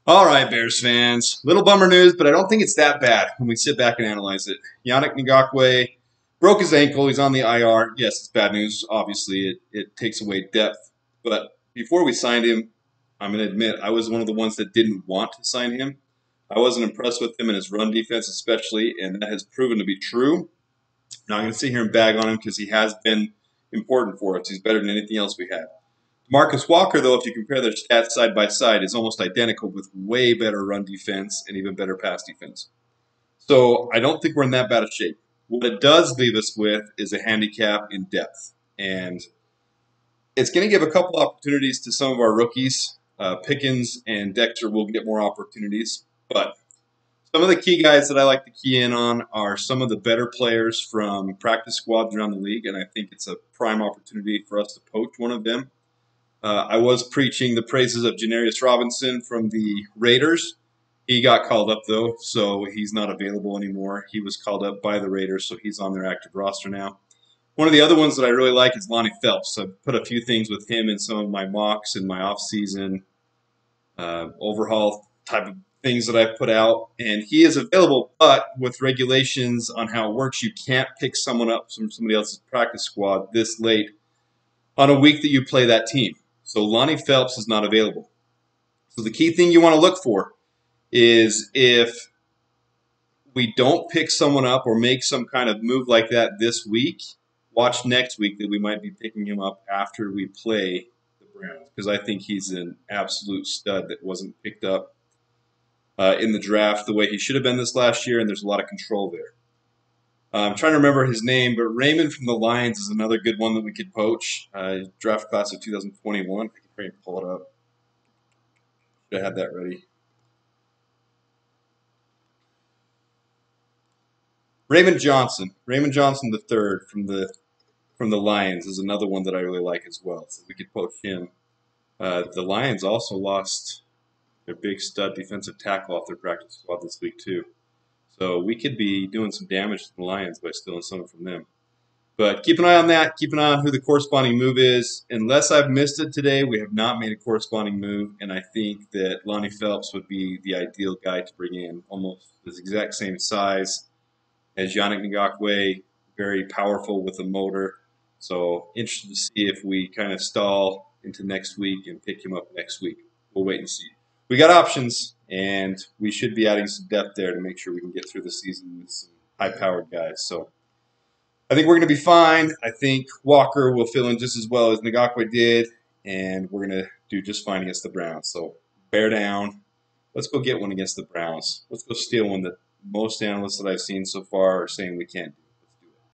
All right, Bears fans. Little bummer news, but I don't think it's that bad when we sit back and analyze it. Yannick Ngakoue broke his ankle. He's on the IR. Yes, it's bad news. Obviously, it takes away depth. But before we signed him, I'm going to admit I was one of the ones that didn't want to sign him. I wasn't impressed with him and his run defense, especially, and that has proven to be true. Now, I'm going to sit here and bag on him because he has been important for us. He's better than anything else we have. DeMarcus Walker, though, if you compare their stats side by side, is almost identical with way better run defense and even better pass defense. So I don't think we're in that bad of shape. What it does leave us with is a handicap in depth. And it's going to give a couple opportunities to some of our rookies. Pickens and Dexter will get more opportunities. But some of the key guys that I like to key in on are some of the better players from practice squads around the league. And I think it's a prime opportunity for us to poach one of them. I was preaching the praises of Janarius Robinson from the Raiders. He got called up, though, so he's not available anymore. He was called up by the Raiders, so he's on their active roster now. One of the other ones that I really like is Lonnie Phelps. I've put a few things with him in some of my mocks and my off-season overhaul type of things that I've put out. And he is available, but with regulations on how it works, you can't pick someone up from somebody else's practice squad this late on a week that you play that team. So Lonnie Phelps is not available. So the key thing you want to look for is if we don't pick someone up or make some kind of move like that this week, watch next week that we might be picking him up after we play the Browns, because I think he's an absolute stud that wasn't picked up in the draft the way he should have been this last year, and there's a lot of control there. I'm trying to remember his name, but Raymond from the Lions is another good one that we could poach. Draft class of 2021. I can probably pull it up. Should have had that ready. Raymond Johnson the third from the Lions is another one that I really like as well. So we could poach him. The Lions also lost their big stud defensive tackle off their practice squad this week too. So we could be doing some damage to the Lions by stealing someone from them. But keep an eye on that. Keep an eye on who the corresponding move is. Unless I've missed it today, we have not made a corresponding move, and I think that Lonnie Phelps would be the ideal guy to bring in. Almost his exact same size as Yannick Ngakoue, very powerful with a motor. So interested to see if we kind of stall into next week and pick him up next week. We'll wait and see. We got options, and we should be adding some depth there to make sure we can get through the season with some high-powered guys. So I think we're going to be fine. I think Walker will fill in just as well as Ngakoue did, and we're going to do just fine against the Browns. So bear down. Let's go get one against the Browns. Let's go steal one that most analysts that I've seen so far are saying we can't do.